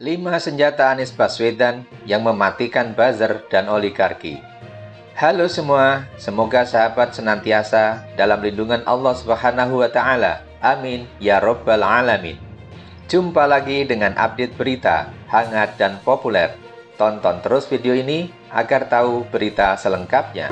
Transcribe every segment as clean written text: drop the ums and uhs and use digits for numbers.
5 senjata Anies Baswedan yang mematikan buzzer dan oligarki. Halo semua, semoga sahabat senantiasa dalam lindungan Allah Subhanahu wa Ta'ala. Amin ya Rabbal Alamin. Jumpa lagi dengan update berita hangat dan populer. Tonton terus video ini agar tahu berita selengkapnya.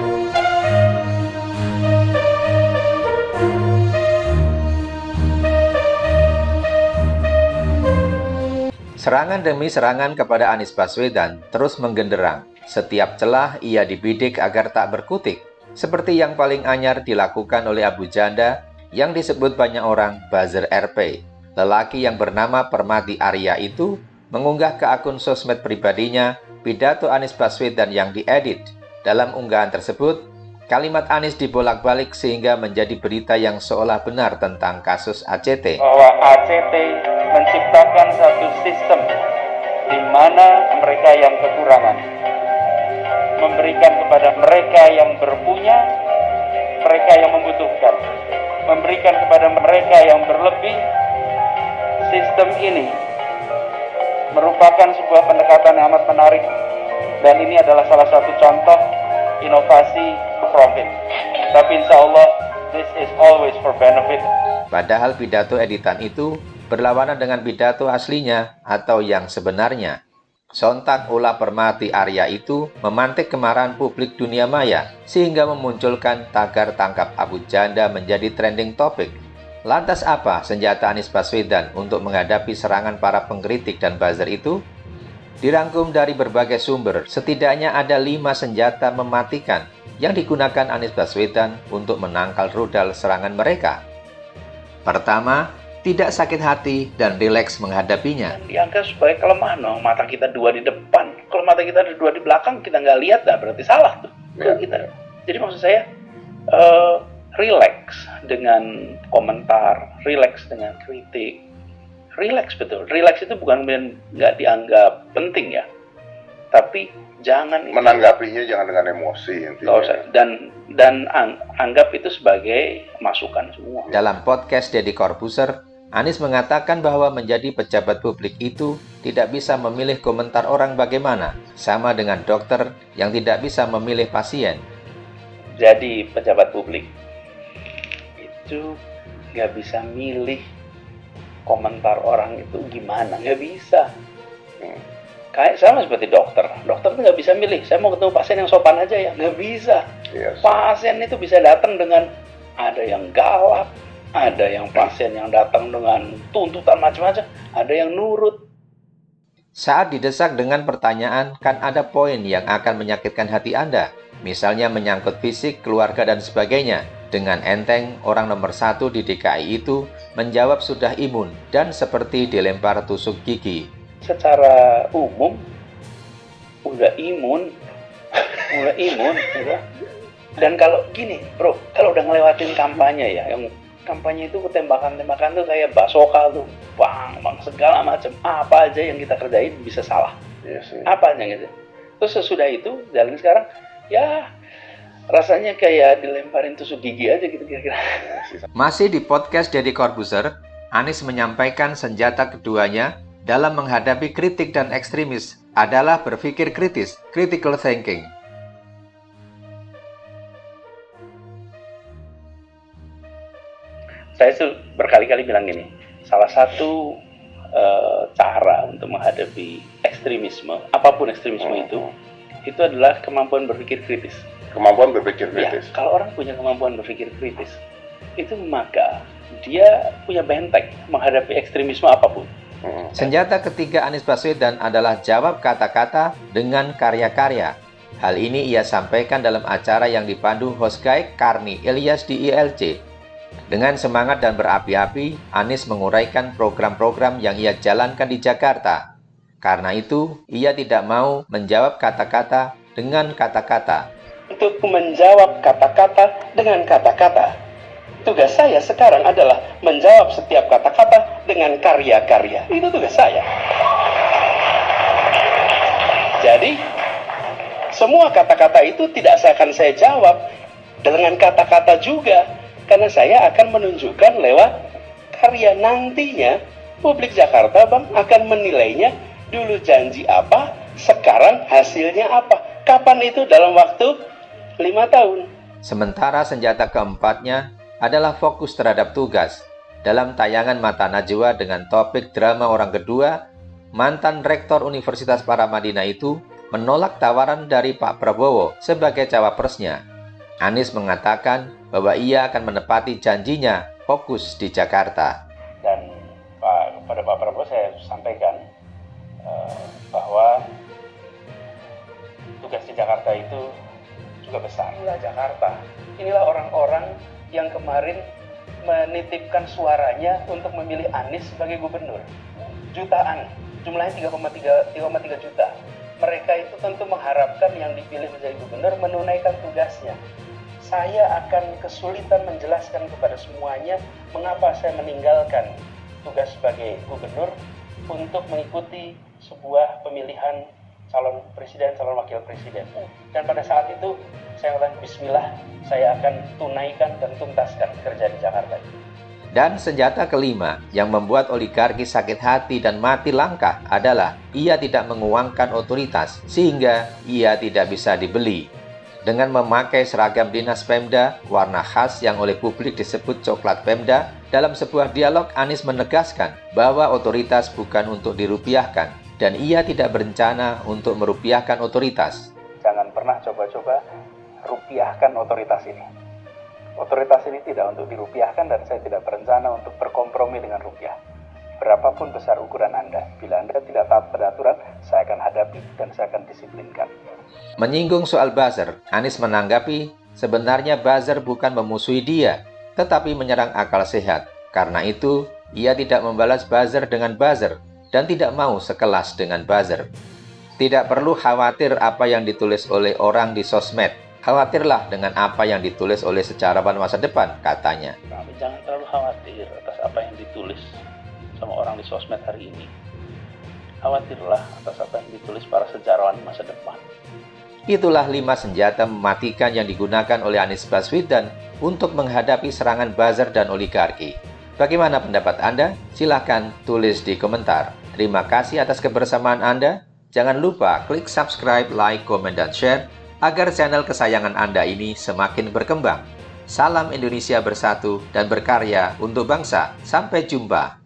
Serangan demi serangan kepada Anies Baswedan terus menggenderang. Setiap celah ia dibidik agar tak berkutik, seperti yang paling anyar dilakukan oleh Abu Janda yang disebut banyak orang buzzer RP. Lelaki yang bernama Permati Arya itu mengunggah ke akun sosmed pribadinya pidato Anies Baswedan yang diedit. Dalam unggahan tersebut, kalimat Anies dibolak-balik sehingga menjadi berita yang seolah benar tentang kasus ACT. Bahwa ACT menciptakan satu sistem di mana mereka yang kekurangan memberikan kepada mereka yang berpunya, mereka yang membutuhkan, memberikan kepada mereka yang berlebih. Sistem ini merupakan sebuah pendekatan yang amat menarik, dan ini adalah salah satu contoh inovasi profit. Tapi insya Allah, this is always for benefit. Padahal pidato editan itu berlawanan dengan pidato aslinya atau yang sebenarnya. Sontak ulah Permati Arya itu memantik kemarahan publik dunia maya sehingga memunculkan tagar tangkap Abu Janda menjadi trending topik. Lantas apa senjata Anies Baswedan untuk menghadapi serangan para pengkritik dan buzzer itu? Dirangkum dari berbagai sumber, setidaknya ada 5 senjata mematikan yang digunakan Anies Baswedan untuk menangkal rudal serangan mereka. Pertama, tidak sakit hati dan rileks menghadapinya. Dianggap sebagai kelemahan, no? Mata kita 2 di depan, kalau mata kita ada 2 di belakang, kita nggak lihat, berarti salah tuh. Kita. Jadi maksud saya, rileks dengan komentar, rileks dengan kritik, rileks betul. Rileks itu bukan nggak dianggap penting ya, tapi jangan menanggapinya jangan dengan emosi intinya. Dan anggap itu sebagai masukan semua. Dalam podcast Deddy Corbuzier, Anies mengatakan bahwa menjadi pejabat publik itu tidak bisa memilih komentar orang bagaimana, sama dengan dokter yang tidak bisa memilih pasien. Jadi pejabat publik itu nggak bisa milih komentar orang itu gimana, nggak bisa. Kayak sama seperti dokter itu nggak bisa milih, saya mau ketemu pasien yang sopan aja ya, nggak bisa. Yes. Pasien itu bisa datang dengan ada yang galak, ada yang pasien yang datang dengan tuntutan macam-macam, ada yang nurut. Saat didesak dengan pertanyaan, kan ada poin yang akan menyakitkan hati Anda, misalnya menyangkut fisik, keluarga, dan sebagainya. Dengan enteng, orang nomor 1 di DKI itu menjawab sudah imun dan seperti dilempar tusuk gigi. Secara umum udah imun udah. Dan kalau gini bro, kalau udah ngelewatin kampanye ya, yang kampanye itu tembakan-tembakan tuh kayak basoka tuh, bang segala macam, apa aja yang kita kerjain bisa salah. Yes, yes. Apa aja gitu. Terus sesudah itu jalan sekarang ya rasanya kayak dilemparin tusuk gigi aja gitu kira-kira. Masih di podcast Deddy Corbuzier, Anies menyampaikan senjata keduanya dalam menghadapi kritik dan ekstremis adalah berpikir kritis, critical thinking. Saya tuh berkali-kali bilang gini, salah satu cara untuk menghadapi ekstremisme, apapun ekstremisme itu adalah kemampuan berpikir kritis. Kemampuan berpikir Ya, kritis. kalau orang punya kemampuan berpikir kritis, itu maka dia punya benteng menghadapi ekstremisme apapun. Senjata ketiga Anies Baswedan adalah jawab kata-kata dengan karya-karya. Hal ini ia sampaikan dalam acara yang dipandu host guide Karni Ilyas di ILC. Dengan semangat dan berapi-api, Anies menguraikan program-program yang ia jalankan di Jakarta. Karena itu, ia tidak mau menjawab kata-kata dengan kata-kata. Untuk menjawab kata-kata dengan kata-kata. Tugas saya sekarang adalah menjawab setiap kata-kata dengan karya-karya. Itu tugas saya. Jadi, semua kata-kata itu tidak akan saya jawab dengan kata-kata juga. Karena saya akan menunjukkan lewat karya. Nantinya publik Jakarta akan menilainya Dulu janji apa, sekarang hasilnya apa. Kapan itu? Dalam waktu 5 tahun. Sementara senjata keempatnya adalah fokus terhadap tugas. Dalam tayangan Mata Najwa dengan topik drama orang kedua, mantan Rektor Universitas Paramadina itu menolak tawaran dari Pak Prabowo sebagai cawapresnya. Anies mengatakan bahwa ia akan menepati janjinya fokus di Jakarta. Dan kepada Pak Prabowo saya sampaikan bahwa tugas di Jakarta itu juga besar. Inilah Jakarta, inilah orang-orang yang kemarin menitipkan suaranya untuk memilih Anies sebagai gubernur. Jutaan, jumlahnya 3,3 juta. Mereka itu tentu mengharapkan yang dipilih menjadi gubernur menunaikan tugasnya. Saya akan kesulitan menjelaskan kepada semuanya mengapa saya meninggalkan tugas sebagai gubernur untuk mengikuti sebuah pemilihan calon presiden, calon wakil presiden. Dan pada saat itu saya bilang bismillah, saya akan tunaikan dan tuntaskan kerja di Jakarta. Dan senjata kelima yang membuat oligarki sakit hati dan mati langkah adalah ia tidak menguangkan otoritas sehingga ia tidak bisa dibeli. Dengan memakai seragam dinas Pemda, warna khas yang oleh publik disebut coklat Pemda, dalam sebuah dialog Anies menegaskan bahwa otoritas bukan untuk dirupiahkan dan ia tidak berencana untuk merupiahkan otoritas. Jangan pernah coba-coba rupiahkan otoritas ini. Otoritas ini tidak untuk dirupiahkan dan saya tidak berencana untuk berkompromi dengan rupiah. Berapapun besar ukuran Anda, bila Anda tidak taat pada aturan, saya akan hadapi dan saya akan disiplinkan. Menyinggung soal buzzer, Anies menanggapi sebenarnya buzzer bukan memusuhi dia, tetapi menyerang akal sehat. Karena itu, ia tidak membalas buzzer dengan buzzer dan tidak mau sekelas dengan buzzer. Tidak perlu khawatir apa yang ditulis oleh orang di sosmed. Khawatirlah dengan apa yang ditulis oleh sejarawan masa depan, katanya. Kami jangan terlalu khawatir atas apa yang ditulis sama orang di sosmed hari ini. Khawatirlah atas apa yang ditulis para sejarawan masa depan. Itulah 5 senjata mematikan yang digunakan oleh Anies Baswedan untuk menghadapi serangan buzzer dan oligarki. Bagaimana pendapat Anda? Silahkan tulis di komentar. Terima kasih atas kebersamaan Anda. Jangan lupa klik subscribe, like, komen, dan share agar channel kesayangan Anda ini semakin berkembang. Salam Indonesia bersatu dan berkarya untuk bangsa. Sampai jumpa.